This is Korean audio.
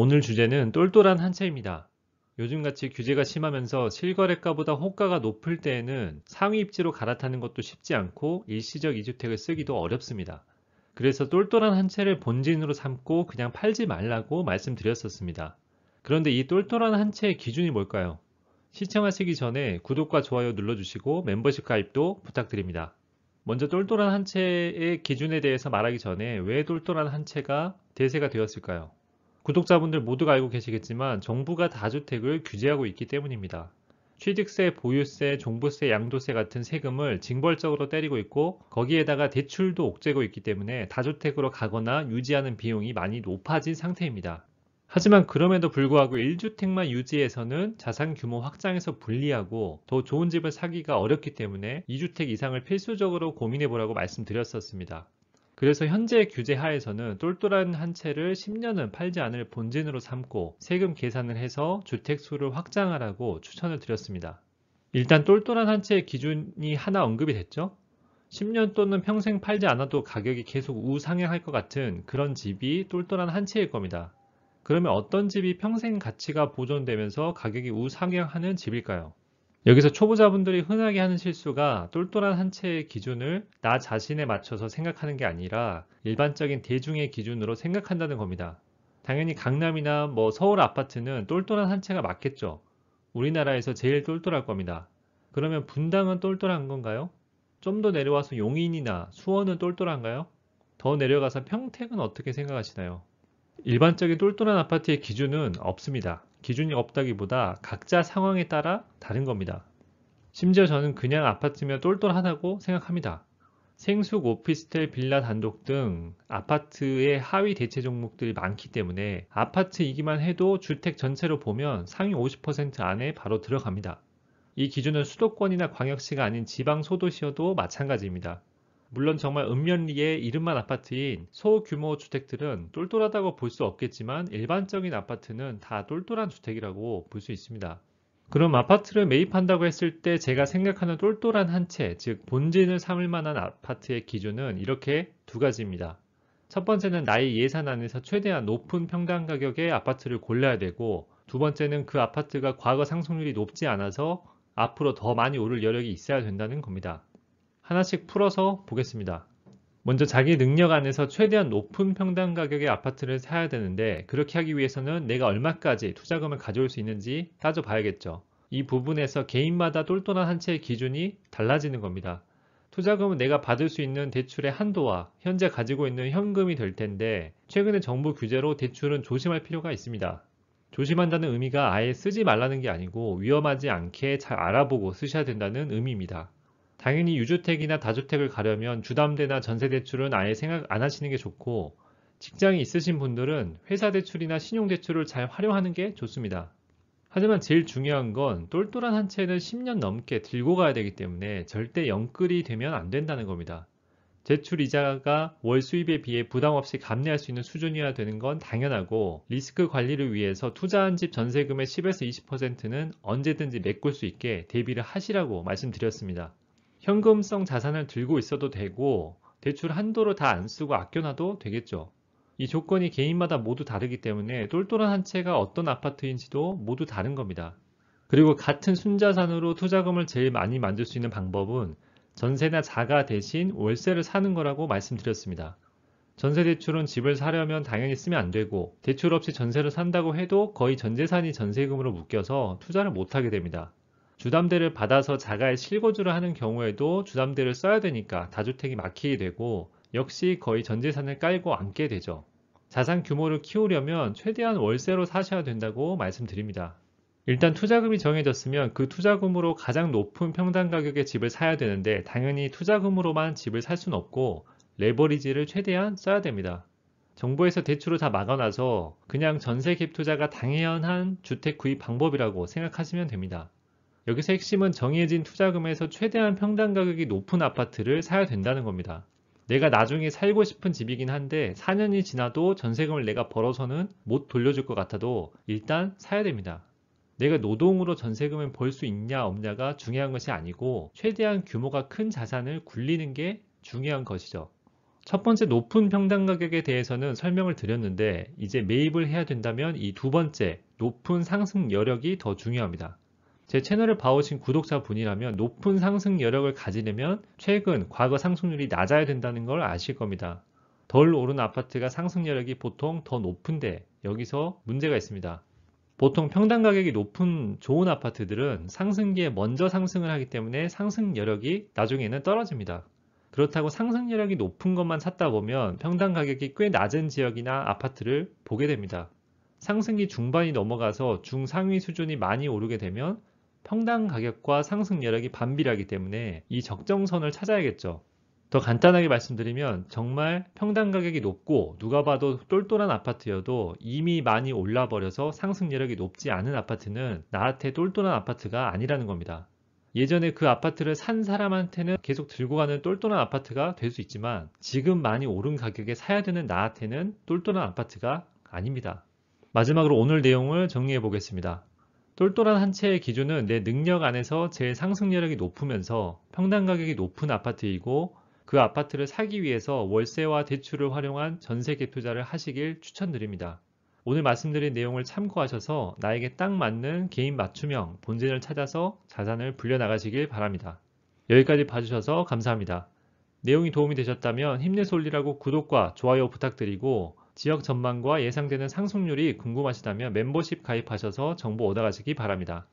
오늘 주제는 똘똘한 한 채입니다. 요즘같이 규제가 심하면서 실거래가보다 호가가 높을 때에는 상위 입지로 갈아타는 것도 쉽지 않고 일시적 이주택을 쓰기도 어렵습니다. 그래서 똘똘한 한 채를 본진으로 삼고 그냥 팔지 말라고 말씀드렸었습니다. 그런데 이 똘똘한 한 채의 기준이 뭘까요? 시청하시기 전에 구독과 좋아요 눌러주시고 멤버십 가입도 부탁드립니다. 먼저 똘똘한 한 채의 기준에 대해서 말하기 전에 왜 똘똘한 한 채가 대세가 되었을까요? 구독자분들 모두가 알고 계시겠지만 정부가 다주택을 규제하고 있기 때문입니다. 취득세, 보유세, 종부세, 양도세 같은 세금을 징벌적으로 때리고 있고 거기에다가 대출도 옥죄고 있기 때문에 다주택으로 가거나 유지하는 비용이 많이 높아진 상태입니다. 하지만 그럼에도 불구하고 1주택만 유지해서는 자산 규모 확장에서 불리하고 더 좋은 집을 사기가 어렵기 때문에 2주택 이상을 필수적으로 고민해 보라고 말씀드렸었습니다. 그래서 현재 규제 하에서는 똘똘한 한 채를 10년은 팔지 않을 본진으로 삼고 세금 계산을 해서 주택 수를 확장하라고 추천을 드렸습니다. 일단 똘똘한 한 채의 기준이 하나 언급이 됐죠? 10년 또는 평생 팔지 않아도 가격이 계속 우상향할 것 같은 그런 집이 똘똘한 한 채일 겁니다. 그러면 어떤 집이 평생 가치가 보존되면서 가격이 우상향하는 집일까요? 여기서 초보자분들이 흔하게 하는 실수가 똘똘한 한 채의 기준을 나 자신에 맞춰서 생각하는 게 아니라 일반적인 대중의 기준으로 생각한다는 겁니다. 당연히 강남이나 서울 아파트는 똘똘한 한 채가 맞겠죠. 우리나라에서 제일 똘똘할 겁니다. 그러면 분당은 똘똘한 건가요? 좀 더 내려와서 용인이나 수원은 똘똘한가요? 더 내려가서 평택은 어떻게 생각하시나요? 일반적인 똘똘한 아파트의 기준은 없습니다. 기준이 없다기보다 각자 상황에 따라 다른 겁니다. 심지어 저는 그냥 아파트면 똘똘하다고 생각합니다. 생숙, 오피스텔, 빌라 단독 등 아파트의 하위 대체 종목들이 많기 때문에 아파트이기만 해도 주택 전체로 보면 상위 50% 안에 바로 들어갑니다. 이 기준은 수도권이나 광역시가 아닌 지방 소도시여도 마찬가지입니다. 물론 정말 읍면리의 이름만 아파트인 소규모 주택들은 똘똘하다고 볼 수 없겠지만 일반적인 아파트는 다 똘똘한 주택이라고 볼 수 있습니다. 그럼 아파트를 매입한다고 했을 때 제가 생각하는 똘똘한 한 채, 즉 본진을 삼을 만한 아파트의 기준은 이렇게 두 가지입니다. 첫 번째는 나의 예산 안에서 최대한 높은 평당 가격의 아파트를 골라야 되고, 두 번째는 그 아파트가 과거 상승률이 높지 않아서 앞으로 더 많이 오를 여력이 있어야 된다는 겁니다. 하나씩 풀어서 보겠습니다. 먼저 자기 능력 안에서 최대한 높은 평당 가격의 아파트를 사야 되는데, 그렇게 하기 위해서는 내가 얼마까지 투자금을 가져올 수 있는지 따져봐야겠죠. 이 부분에서 개인마다 똘똘한 한 채의 기준이 달라지는 겁니다. 투자금은 내가 받을 수 있는 대출의 한도와 현재 가지고 있는 현금이 될 텐데, 최근의 정부 규제로 대출은 조심할 필요가 있습니다. 조심한다는 의미가 아예 쓰지 말라는 게 아니고 위험하지 않게 잘 알아보고 쓰셔야 된다는 의미입니다. 당연히 유주택이나 다주택을 가려면 주담대나 전세대출은 아예 생각 안 하시는 게 좋고, 직장이 있으신 분들은 회사 대출이나 신용대출을 잘 활용하는 게 좋습니다. 하지만 제일 중요한 건 똘똘한 한 채는 10년 넘게 들고 가야 되기 때문에 절대 영끌이 되면 안 된다는 겁니다. 대출 이자가 월 수입에 비해 부담 없이 감내할 수 있는 수준이어야 되는 건 당연하고, 리스크 관리를 위해서 투자한 집 전세금의 10에서 20%는 언제든지 메꿀 수 있게 대비를 하시라고 말씀드렸습니다. 현금성 자산을 들고 있어도 되고 대출 한도를 다 안 쓰고 아껴놔도 되겠죠. 이 조건이 개인마다 모두 다르기 때문에 똘똘한 한 채가 어떤 아파트인지도 모두 다른 겁니다. 그리고 같은 순자산으로 투자금을 제일 많이 만들 수 있는 방법은 전세나 자가 대신 월세를 사는 거라고 말씀드렸습니다. 전세대출은 집을 사려면 당연히 쓰면 안 되고, 대출 없이 전세를 산다고 해도 거의 전 재산이 전세금으로 묶여서 투자를 못하게 됩니다. 주담대를 받아서 자가에 실거주를 하는 경우에도 주담대를 써야 되니까 다주택이 막히게 되고, 역시 거의 전 재산을 깔고 앉게 되죠. 자산 규모를 키우려면 최대한 월세로 사셔야 된다고 말씀드립니다. 일단 투자금이 정해졌으면 그 투자금으로 가장 높은 평당 가격의 집을 사야 되는데, 당연히 투자금으로만 집을 살 수는 없고 레버리지를 최대한 써야 됩니다. 정부에서 대출을 다 막아놔서 그냥 전세 갭 투자가 당연한 주택 구입 방법이라고 생각하시면 됩니다. 여기서 핵심은 정해진 투자금에서 최대한 평당 가격이 높은 아파트를 사야 된다는 겁니다. 내가 나중에 살고 싶은 집이긴 한데 4년이 지나도 전세금을 내가 벌어서는 못 돌려줄 것 같아도 일단 사야 됩니다. 내가 노동으로 전세금을 벌 수 있냐 없냐가 중요한 것이 아니고 최대한 규모가 큰 자산을 굴리는 게 중요한 것이죠. 첫 번째 높은 평당 가격에 대해서는 설명을 드렸는데 이제 매입을 해야 된다면 이 두 번째 높은 상승 여력이 더 중요합니다. 제 채널을 봐오신 구독자분이라면 높은 상승 여력을 가지려면 최근 과거 상승률이 낮아야 된다는 걸 아실 겁니다. 덜 오른 아파트가 상승 여력이 보통 더 높은데 여기서 문제가 있습니다. 보통 평당 가격이 높은 좋은 아파트들은 상승기에 먼저 상승을 하기 때문에 상승 여력이 나중에는 떨어집니다. 그렇다고 상승 여력이 높은 것만 찾다 보면 평당 가격이 꽤 낮은 지역이나 아파트를 보게 됩니다. 상승기 중반이 넘어가서 중상위 수준이 많이 오르게 되면 평당 가격과 상승 여력이 반비례하기 때문에 이 적정선을 찾아야겠죠. 더 간단하게 말씀드리면 정말 평당 가격이 높고 누가 봐도 똘똘한 아파트여도 이미 많이 올라 버려서 상승 여력이 높지 않은 아파트는 나한테 똘똘한 아파트가 아니라는 겁니다. 예전에 그 아파트를 산 사람한테는 계속 들고 가는 똘똘한 아파트가 될 수 있지만 지금 많이 오른 가격에 사야 되는 나한테는 똘똘한 아파트가 아닙니다. 마지막으로 오늘 내용을 정리해 보겠습니다. 똘똘한 한 채의 기준은 내 능력 안에서 제일 상승 여력이 높으면서 평당 가격이 높은 아파트이고 그 아파트를 사기 위해서 월세와 대출을 활용한 전세계 투자를 하시길 추천드립니다. 오늘 말씀드린 내용을 참고하셔서 나에게 딱 맞는 개인 맞춤형 본진을 찾아서 자산을 불려나가시길 바랍니다. 여기까지 봐주셔서 감사합니다. 내용이 도움이 되셨다면 힘내솔리라고 구독과 좋아요 부탁드리고 지역 전망과 예상되는 상승률이 궁금하시다면 멤버십 가입하셔서 정보 얻어가시기 바랍니다.